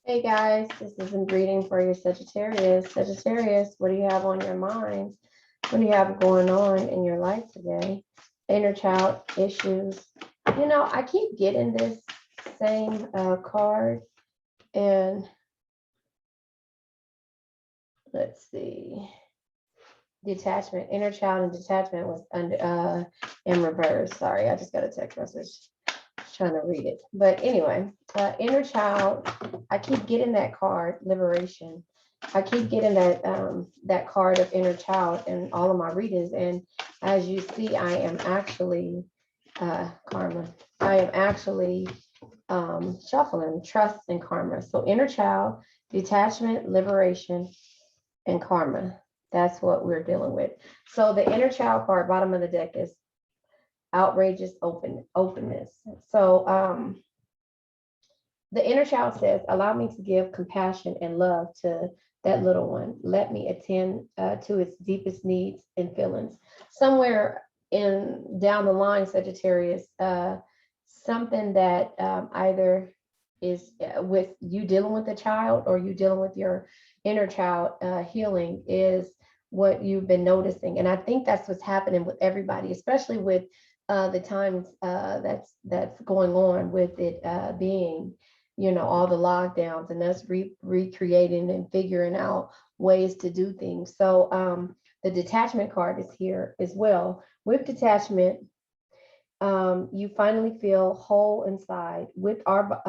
Hey guys, this is a reading for your Sagittarius. Sagittarius, what do you have on your mind? What do you have going on in your life today? Inner child issues. I keep getting this same card, and let's see. Detachment, inner child and detachment was under in reverse. Sorry, I just got a text message. Trying to read it. But anyway, inner child, I keep getting that card, liberation. I keep getting that card of inner child in all of my readings. And as you see, I am actually karma. I am actually shuffling trust and karma. So inner child, detachment, liberation, and karma. That's what we're dealing with. So the inner child card, bottom of the deck, is outrageous openness. So the inner child says, allow me to give compassion and love to that little one. Let me attend to its deepest needs and feelings. Somewhere in down the line, Sagittarius, something that either is with you dealing with a child or you dealing with your inner child healing is what you've been noticing. And I think that's what's happening with everybody, especially with the times that's going on with it being all the lockdowns and us recreating and figuring out ways to do things. So the detachment card is here as well. With detachment, you finally feel whole inside with or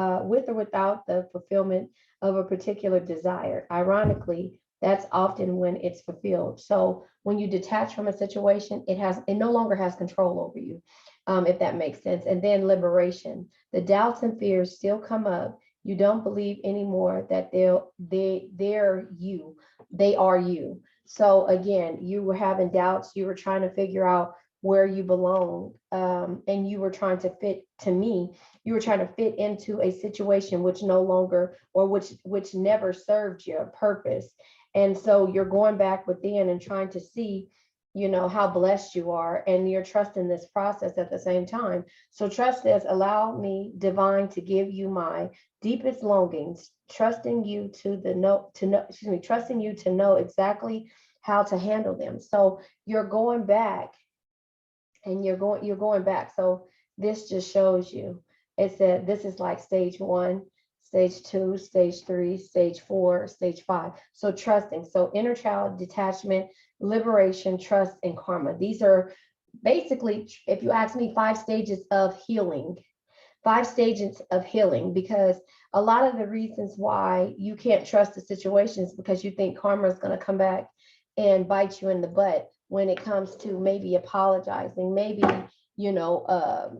without the fulfillment of a particular desire. Ironically, that's often when it's fulfilled. So when you detach from a situation, it no longer has control over you, if that makes sense. And then liberation. The doubts and fears still come up. You don't believe anymore that they're you. They are you. So again, you were having doubts. You were trying to figure out where you belong, and you were trying to fit, to me, you were trying to fit into a situation which no longer, or which never served your purpose. And so you're going back within and trying to see how blessed you are, and you're trusting this process at the same time. So trust this. Allow me, divine, to give you my deepest longings, trusting you trusting you to know exactly how to handle them. So you're going back, and you're going back. So this just shows you, it said this is like stage 1, stage 2, stage 3, stage 4, stage 5. So trusting. So inner child, detachment, liberation, trust, and karma. These are basically, if you ask me, 5 stages of healing. 5 stages of healing, because a lot of the reasons why you can't trust the situations because you think karma is going to come back and bite you in the butt when it comes to maybe apologizing, maybe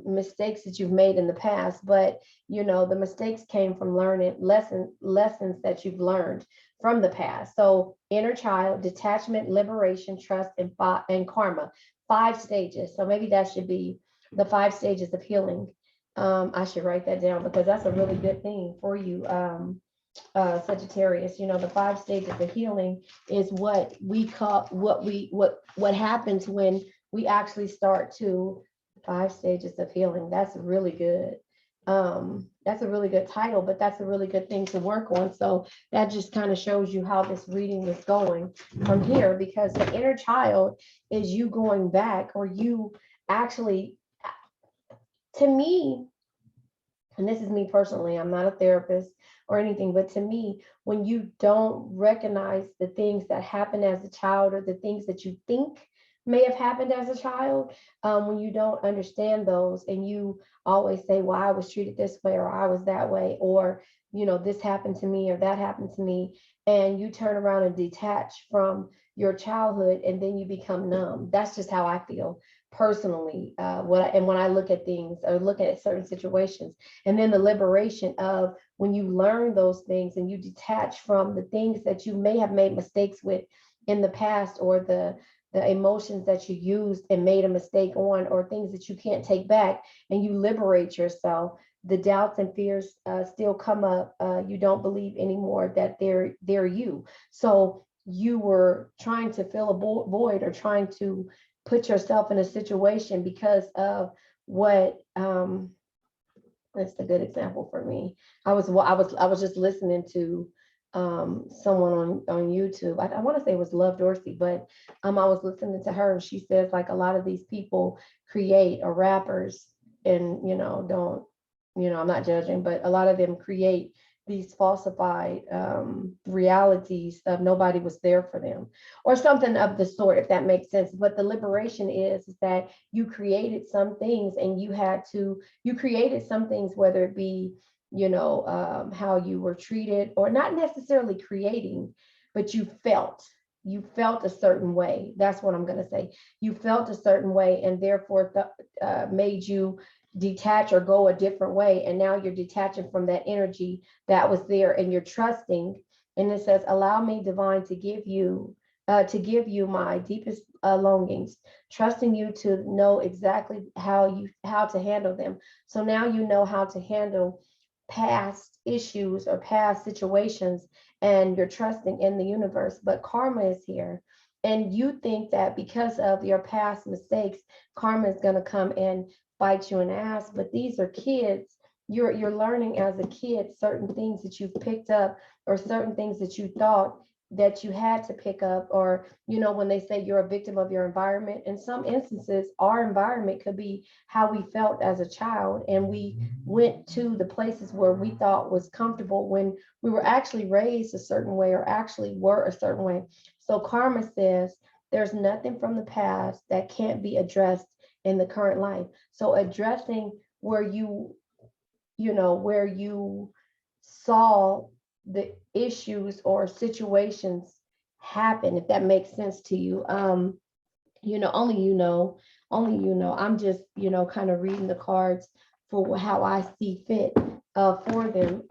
mistakes that you've made in the past. But the mistakes came from learning lessons that you've learned from the past. So inner child, detachment, liberation, trust, and karma. 5 stages. So maybe that should be the 5 stages of healing. I should write that down because that's a really good thing for you, Sagittarius. The 5 stages of healing is what we call, what happens when we actually start to 5 stages of healing. That's really good. That's a really good title, but that's a really good thing to work on. So that just kind of shows you how this reading is going from here, because the inner child is you going back, or you actually, to me, and this is me personally, I'm not a therapist or anything, but to me, when you don't recognize the things that happen as a child, or the things that you think may have happened as a child, when you don't understand those, and you always say, well, I was treated this way, or I was that way, or this happened to me, or that happened to me, and you turn around and detach from your childhood, and then you become numb. That's just how I feel personally, when I look at things or look at certain situations. And then the liberation of when you learn those things and you detach from the things that you may have made mistakes with in the past, or the emotions that you used and made a mistake on, or things that you can't take back, and you liberate yourself. The doubts and fears still come up. You don't believe anymore that they're you. So you were trying to fill a void, or trying to put yourself in a situation because of what That's a good example for me. I was just listening to someone on YouTube. I want to say it was Love Dorsey, but I was listening to her, and she says like a lot of these people create, or rappers, and don't, I'm not judging, but a lot of them create these falsified realities of nobody was there for them, or something of the sort, if that makes sense. But the liberation is that you created some things, and you created some things, whether it be how you were treated, or not necessarily creating, but you felt a certain way. That's what I'm going to say. You felt a certain way, and therefore made you detach or go a different way. And now you're detaching from that energy that was there, and you're trusting. And it says, allow me, divine, to give you my deepest longings, trusting you to know exactly how to handle them. So now you know how to handle past issues or past situations, and you're trusting in the universe. But karma is here, and you think that because of your past mistakes, karma is going to come and bite you in the ass. But these are kids. You're learning as a kid certain things that you've picked up, or certain things that you thought that you had to pick up. Or when they say you're a victim of your environment, in some instances our environment could be how we felt as a child, and we went to the places where we thought was comfortable when we were actually raised a certain way, or actually were a certain way. So karma says there's nothing from the past that can't be addressed in the current life. So addressing where you saw the issues or situations happen, if that makes sense to you. Only I'm just kind of reading the cards for how I see fit for them.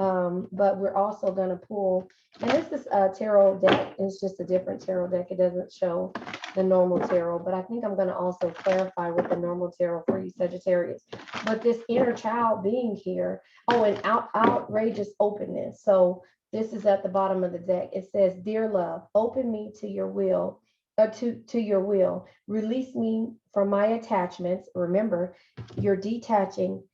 But we're also going to pull, and this is a tarot deck. It's just a different tarot deck. It doesn't show the normal tarot, but I think I'm going to also clarify with the normal tarot for you, Sagittarius. But this inner child being here, and outrageous openness. So this is at the bottom of the deck. It says, dear love, open me to your will, to your will. Release me from my attachments. Remember, you're detaching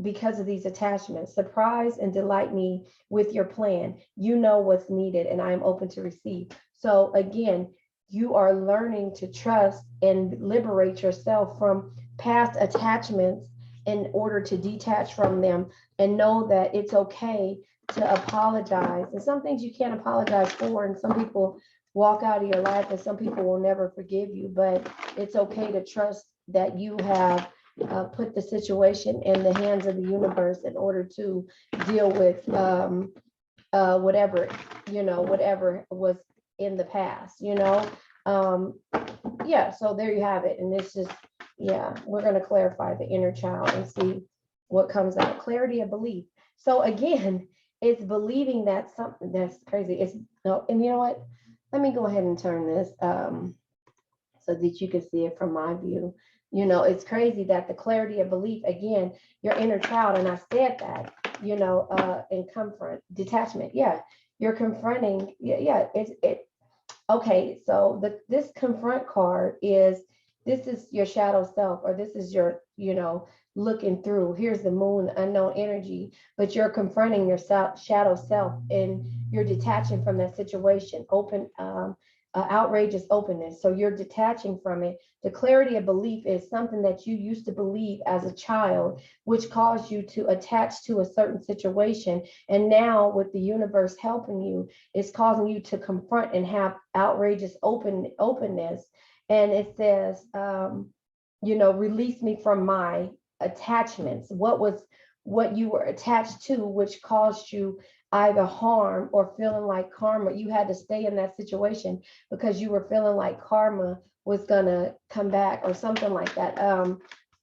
because of these attachments. Surprise and delight me with your plan. You know what's needed, and I am open to receive. So again, you are learning to trust and liberate yourself from past attachments in order to detach from them, and know that it's okay to apologize. And some things you can't apologize for, and some people walk out of your life, and some people will never forgive you. But it's okay to trust that you have put the situation in the hands of the universe in order to deal with whatever was in the past. Yeah, so there you have it. And it's just, yeah, we're going to clarify the inner child and see what comes out. Clarity of belief. So again, it's believing that something that's crazy. It's no, and you know what? Let me go ahead and turn this so that you can see it from my view. It's crazy that the clarity of belief, again, your inner child, and I said that, and confront, detachment. Yeah, you're confronting. Yeah, okay. So this confront card this is your shadow self, or this is your, looking through. Here's the moon, unknown energy, but you're confronting your shadow self, and you're detaching from that situation. Outrageous openness. So you're detaching from it. The clarity of belief is something that you used to believe as a child, which caused you to attach to a certain situation. And now, with the universe helping you, it's causing you to confront and have outrageous openness. And it says, release me from my attachments. What you were attached to, which caused you either harm or feeling like karma. You had to stay in that situation because you were feeling like karma was gonna come back or something like that.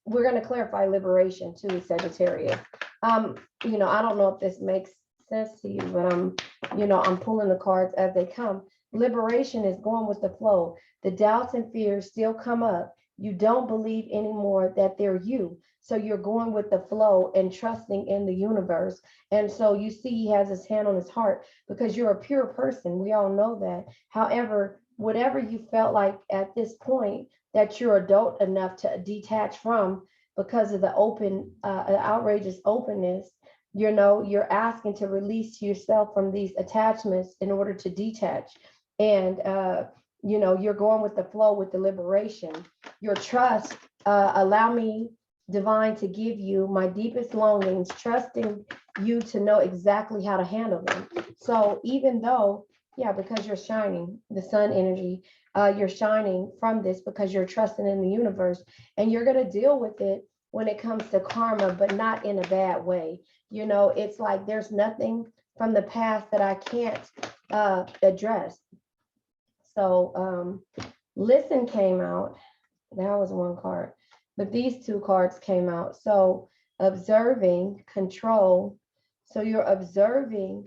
We're gonna clarify liberation too, Sagittarius. I don't know if this makes sense to you, but I'm pulling the cards as they come. Liberation is going with the flow. The doubts and fears still come up. You don't believe anymore that they're you. So you're going with the flow and trusting in the universe. And so you see, he has his hand on his heart because you're a pure person. We all know that. However, whatever you felt like at this point that you're adult enough to detach from because of the outrageous openness, You know, you're asking to release yourself from these attachments in order to detach. And, you know, you're going with the flow with the liberation. Your trust, allow me, divine, to give you my deepest longings, trusting you to know exactly how to handle them. So even though, yeah, because you're shining, the sun energy, you're shining from this because you're trusting in the universe, and you're going to deal with it when it comes to karma, but not in a bad way. You know, it's like there's nothing from the past that I can't address. So listen came out. That was one card, but these two cards came out. So observing, control. So you're observing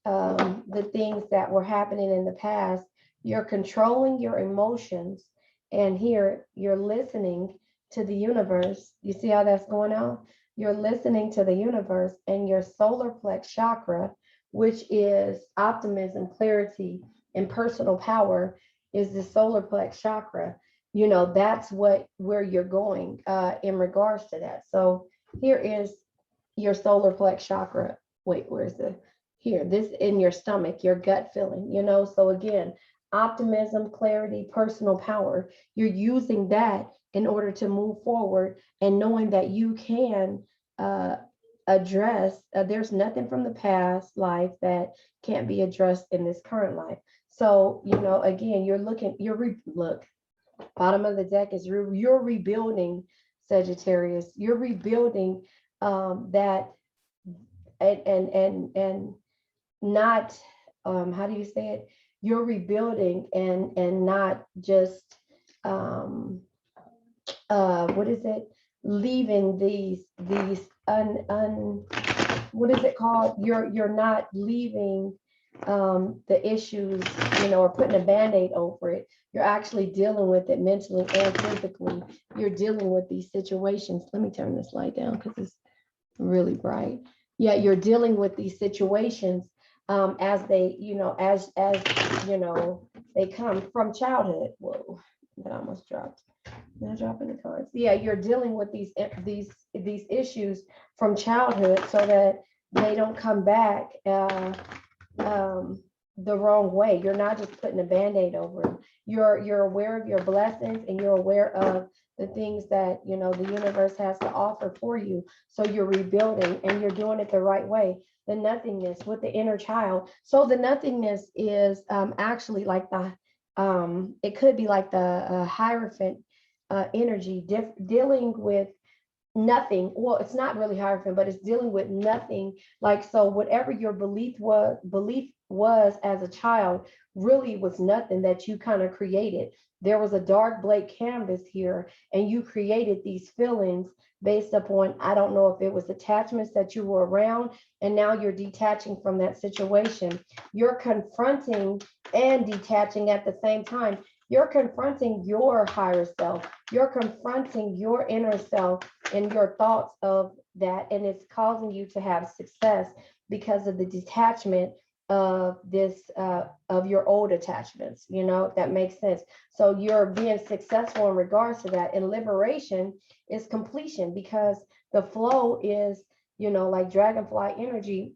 the things that were happening in the past. You're controlling your emotions, and here you're listening to the universe. You see how that's going on? You're listening to the universe, and your solar plex chakra, which is optimism, clarity, and personal power, is the solar plex chakra. You know, that's where you're going in regards to that. So here is your solar plex chakra. Wait, where's the here? This in your stomach, your gut feeling, you know. So again, optimism, clarity, personal power. You're using that in order to move forward, and knowing that you can address, there's nothing from the past life that can't be addressed in this current life. So, you know, again, you're looking, look, bottom of the deck is you're rebuilding, Sagittarius. You're rebuilding that, and not, how do you say it? You're rebuilding, and not just what is it? Leaving these un what is it called? You're not leaving the issues, you know, or putting a band-aid over it. You're actually dealing with it mentally and physically. You're dealing with these situations. Let me turn this light down because it's really bright. Yeah, you're dealing with these situations as they, you know, as you know, they come from childhood. Whoa, that almost dropped. Now dropping the cards. Yeah, you're dealing with these issues from childhood, so that they don't come back the wrong way. You're not just putting a band-aid over it. You're aware of your blessings, and you're aware of the things that, you know, the universe has to offer for you. So you're rebuilding, and you're doing it the right way. The nothingness with the inner child. So the nothingness is actually like the it could be like the Hierophant energy, dealing with nothing. Well, it's not really Hierophant, but it's dealing with nothing. Like, so whatever your belief was as a child really was nothing that you kind of created. There was a dark blank canvas here, and you created these feelings based upon, I don't know if it was attachments that you were around, and now you're detaching from that situation. You're confronting and detaching at the same time. You're confronting your higher self. You're confronting your inner self and your thoughts of that, and it's causing you to have success because of the detachment of this of your old attachments, you know, if that makes sense. So you're being successful in regards to that, and liberation is completion, because the flow is, you know, like dragonfly energy.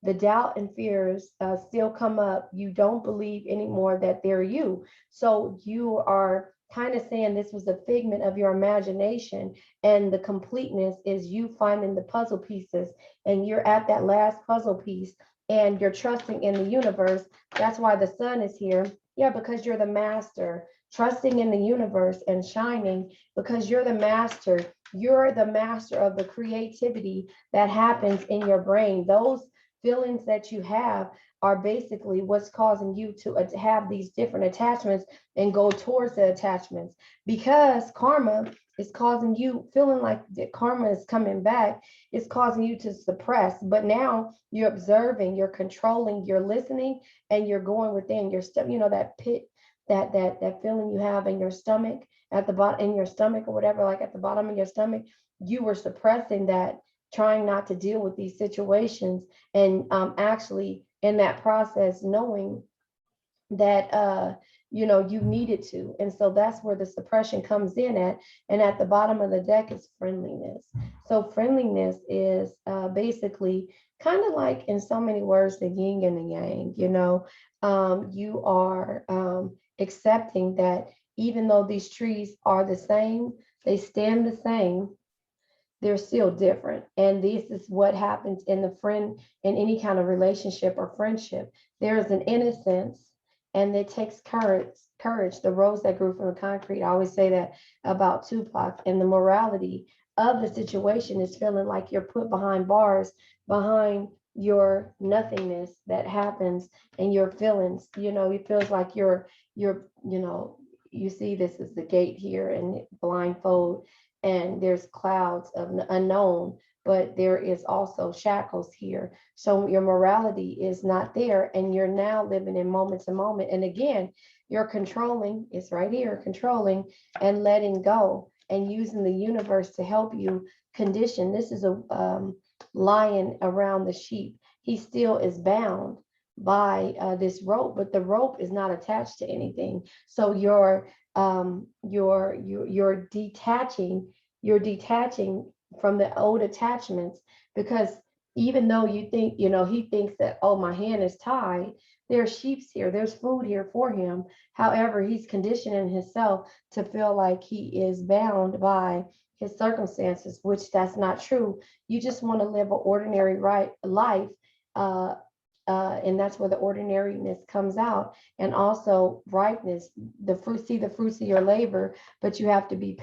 The doubt and fears still come up. You don't believe anymore that they're you. So you are kind of saying this was a figment of your imagination, and the completeness is you finding the puzzle pieces, and you're at that last puzzle piece, and you're trusting in the universe. That's why the sun is here. Yeah, because you're the master, trusting in the universe and shining, because you're the master. You're the master of the creativity that happens in your brain. Those feelings that you have are basically what's causing you to have these different attachments and go towards the attachments, because karma is causing you feeling like the karma is coming back. It's causing you to suppress, but now you're observing, you're controlling, you're listening, and you're going within your stuff, you know, that pit, that feeling you have in your stomach, at the bottom, in your stomach or whatever, like at the bottom of your stomach. You were suppressing that, trying not to deal with these situations, and actually in that process knowing that you needed to. And so that's where the suppression comes in at. And at the bottom of the deck is friendliness. So friendliness is basically kind of like, in so many words, the yin and the yang. You are accepting that even though these trees are the same, they stand the same, they're still different. And this is what happens in in any kind of relationship or friendship. There is an innocence, and it takes courage. The rose that grew from the concrete. I always say that about Tupac. And the morality of the situation is feeling like you're put behind bars, behind your nothingness that happens, and your feelings. It feels like you see this is the gate here, and blindfold, and there's clouds of the unknown, but there is also shackles here. So your morality is not there, and you're now living in moment to moment. And again, you're controlling, it's right here, controlling and letting go, and using the universe to help you condition. This is a lion around the sheep. He still is bound by this rope, but the rope is not attached to anything. So you're detaching from the old attachments, because even though you think, he thinks that, oh, my hand is tied, there's sheep's here, there's food here for him. However, he's conditioning himself to feel like he is bound by his circumstances, which that's not true. You just want to live an ordinary life. And that's where the ordinariness comes out. And also ripeness, see the fruits of your labor, but you have to be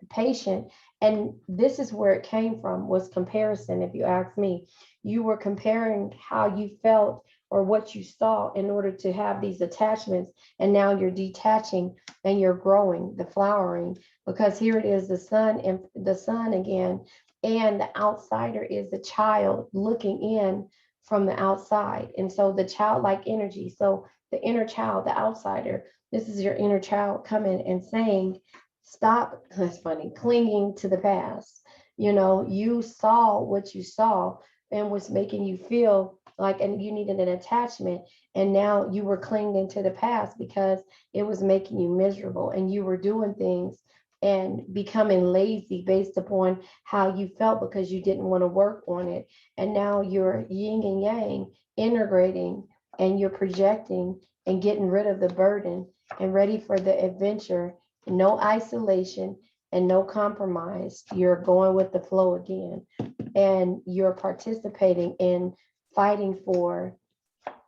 patient. And this is where it came from, was comparison. If you ask me, you were comparing how you felt or what you saw in order to have these attachments. And now you're detaching, and you're growing, the flowering, because here it is, the sun again. And the outsider is the child looking in from the outside. And so the childlike energy, so the inner child, the outsider, this is your inner child coming and saying, stop, that's funny, clinging to the past. You saw what you saw and was making you feel like, and you needed an attachment. And now you were clinging to the past because it was making you miserable, and you were doing things and becoming lazy based upon how you felt, because you didn't want to work on it. And now you're yin and yang integrating, and you're projecting and getting rid of the burden and ready for the adventure. No isolation and no compromise. You're going with the flow again, and you're participating in fighting for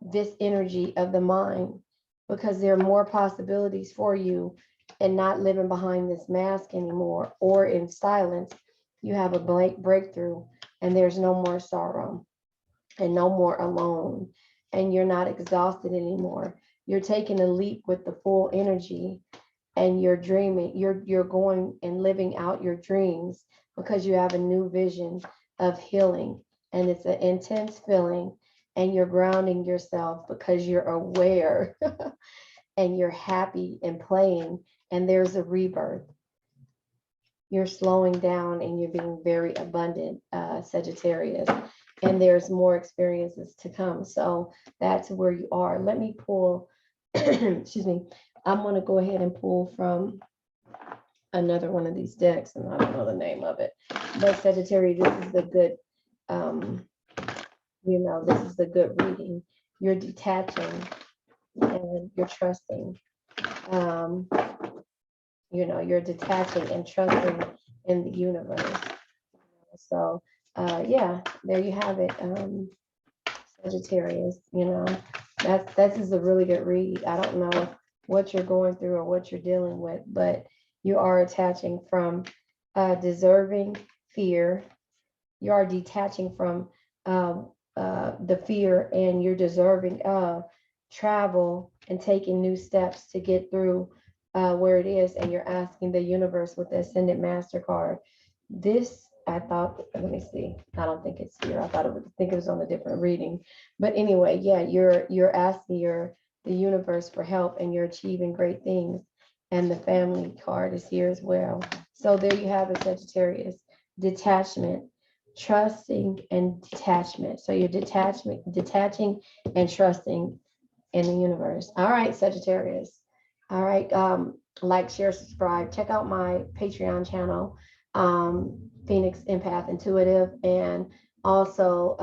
this energy of the mind, because there are more possibilities for you, and not living behind this mask anymore or in silence. You have a breakthrough, and there's no more sorrow and no more alone, and you're not exhausted anymore. You're taking a leap with the full energy, and you're dreaming. You're going and living out your dreams, because you have a new vision of healing, and it's an intense feeling, and you're grounding yourself because you're aware and you're happy and playing, and there's a rebirth. You're slowing down, and you're being very abundant, Sagittarius, and there's more experiences to come. So that's where you are. Let me pull, excuse me, I'm going to go ahead and pull from another one of these decks, and I don't know the name of it, but Sagittarius, this is the good, this is the good reading. You're detaching and you're trusting. You're detaching and trusting in the universe. So yeah, there you have it, Sagittarius. This is a really good read. I don't know what you're going through or what you're dealing with, but you are attaching from deserving fear. You are detaching from the fear, and you're deserving of travel and taking new steps to get through where it is. And you're asking the universe with the Ascended MasterCard. This, I thought, let me see. I don't think it's here. I think it was on a different reading. But anyway, yeah, you're asking the universe for help, and you're achieving great things. And the family card is here as well. So there you have it, Sagittarius. Detachment, trusting, and detachment. So you're detaching and trusting in the universe. All right, Sagittarius. All right. Like, share, subscribe. Check out my Patreon channel, Phoenix Empath Intuitive, and also,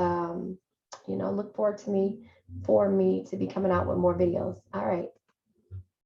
look forward to me to be coming out with more videos. All right.